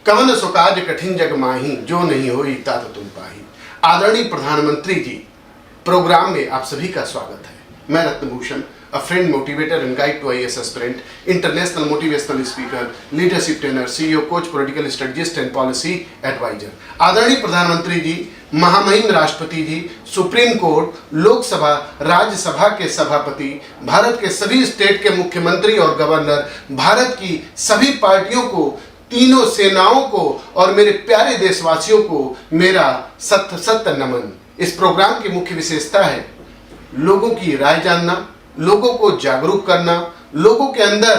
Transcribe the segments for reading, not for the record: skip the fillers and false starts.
कवन सो काज कठिन जग माही, जो नहीं होई तात तुम पाही। आदरणीय प्रधानमंत्री जी, प्रोग्राम में आप सभी का स्वागत है। मैं रत्नभूषण, a friend, motivator and guide to IAS aspirant, international motivational speaker, leadership trainer, CEO, coach, political strategist and policy advisor। आदरणीय प्रधानमंत्री जी, महामहिम राष्ट्रपति जी, सुप्रीम कोर्ट, लोकसभा, राज्यसभा के सभापति, भारत के सभी स्टेट के मुख्यमंत्री और गवर्नर, भारत की सभी पार्टियों को, तीनों सेनाओं को और मेरे प्यारे देशवासियों को मेरा सत नमन। इस प्रोग्राम की मुख्य विशेषता है लोगों की राय जानना, लोगों को जागरूक करना, लोगों के अंदर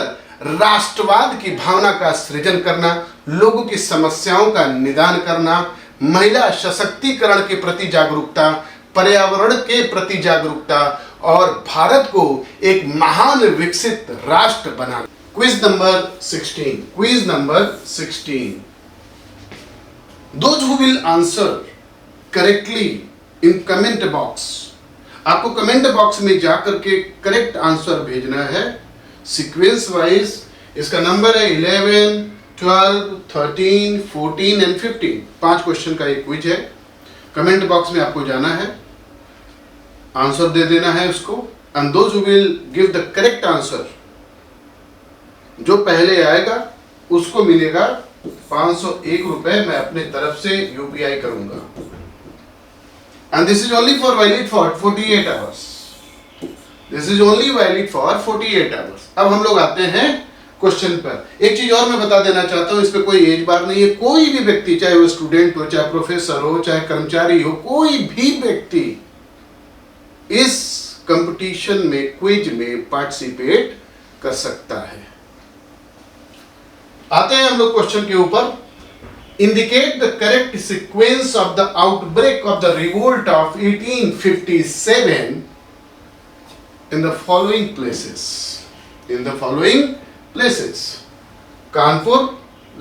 राष्ट्रवाद की भावना का सृजन करना, लोगों की समस्याओं का निदान करना, महिला सशक्तिकरण के प्रति जागरूकता, पर्यावरण के प्रति जागरूकता और भारत को एक महान विकसित राष्ट्र बनाना। Quiz number 16। Those who will answer correctly in comment box, आपको कमेंट बॉक्स में जाकर के करेक्ट आंसर भेजना है सीक्वेंस वाइज। इसका नंबर है 11, 12, 13, 14 एंड 15। 5 क्वेश्चन का एक क्विज है। कमेंट बॉक्स में आपको जाना है, आंसर दे देना है उसको, and those who will give the correct answer, जो पहले आएगा उसको मिलेगा 501 रुपए। मैं अपने तरफ से यूपीआई करूंगा। And this is only for valid for 48 hours. This is only valid for 48 hours. अब हम लोग आते हैं क्वेश्चन पर। एक चीज और मैं बता देना चाहता हूं, इस पे कोई एज बार नहीं है। कोई भी व्यक्ति, चाहे वो स्टूडेंट हो, चाहे प्रोफेसर हो, चाहे कर्मचारी हो, कोई भी व्यक्ति इस कंपटीशन में, क्विज में पार्टिसिपेट कर सकता है। आते हैं हम लोग क्वेश्चन के ऊपर। Indicate the correct sequence of the outbreak of the revolt of 1857 in the following places. In the following places. Kanpur,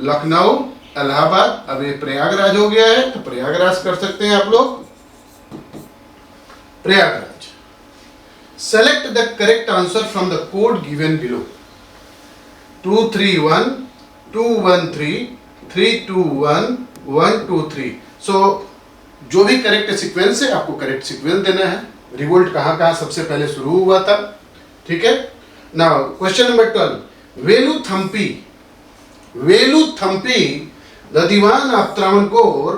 Lucknow, Allahabad, अब ये प्रयागराज हो गया है तो प्रयागराज कर सकते हैं आप लोग। Prayagraj. Select the correct answer from the code given below. 231, 213, 321, 123। सो जो भी करेक्ट सीक्वेंस है आपको करेक्ट सीक्वेंस देना है। रिवोल्ट कहाँ सबसे पहले शुरू हुआ था, ठीक है। Now question number 12। Veluthampi the Dewan of Travancore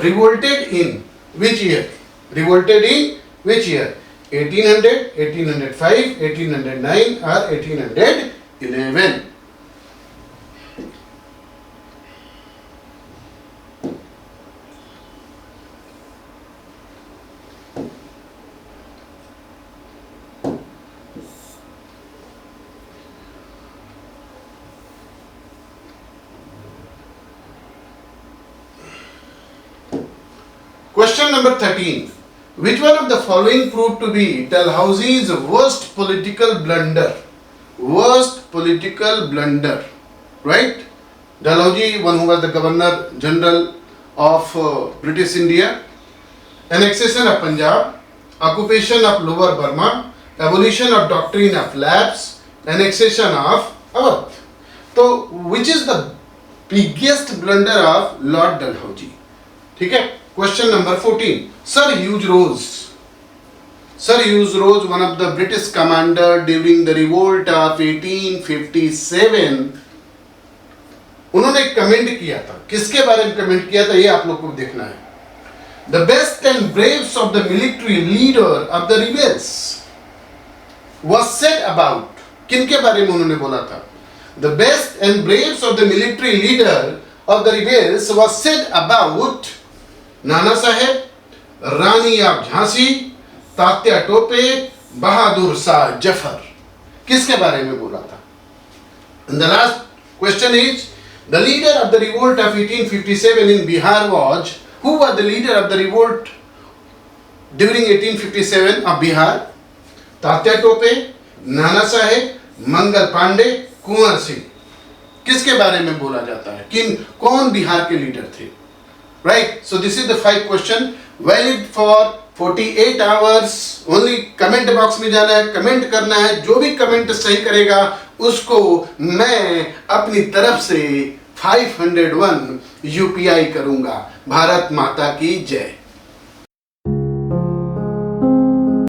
revolted in which year? Revolted in which year? 1800, 1805, 1809 और 1811? Question number 13. Which one of the following proved to be Dalhousie's worst political blunder? Worst political blunder, right? Dalhousie, one who was the Governor General of British India. Annexation of Punjab, occupation of Lower Burma, abolition of doctrine of lapse, annexation of Awadh. So, which is the biggest blunder of Lord Dalhousie? ठीक है। Question number 14. Sir Hugh Rose, one of the British commander during the revolt of 1857, उन्होंने comment किया था। किसके बारे में comment किया था ये आप लोग को देखना है। The best and braves of the military leader of the rebels was said about, किनके बारे में उन्होंने बोला था? The best and braves of the military leader of the rebels was said about Nana Saheb, Rani of Jhansi, Tatya Tope, Bahadur Shah Zafar. किसके बारे में बोला था? And the last question is, the leader of the revolt of 1857 in Bihar was, who was the leader of the revolt during 1857 of Bihar? Tatya Tope, Nana Saheb, Mangal Pandey, Kunwar Singh. किसके बारे में बोला जाता है? कौन बिहार के लीडर थे? Right, so this is the 5 question valid for 48 hours. Only comment box में जाना है, कमेंट करना है। जो भी कमेंट सही करेगा उसको मैं अपनी तरफ से 501 यूपीआई करूंगा। भारत माता की जय।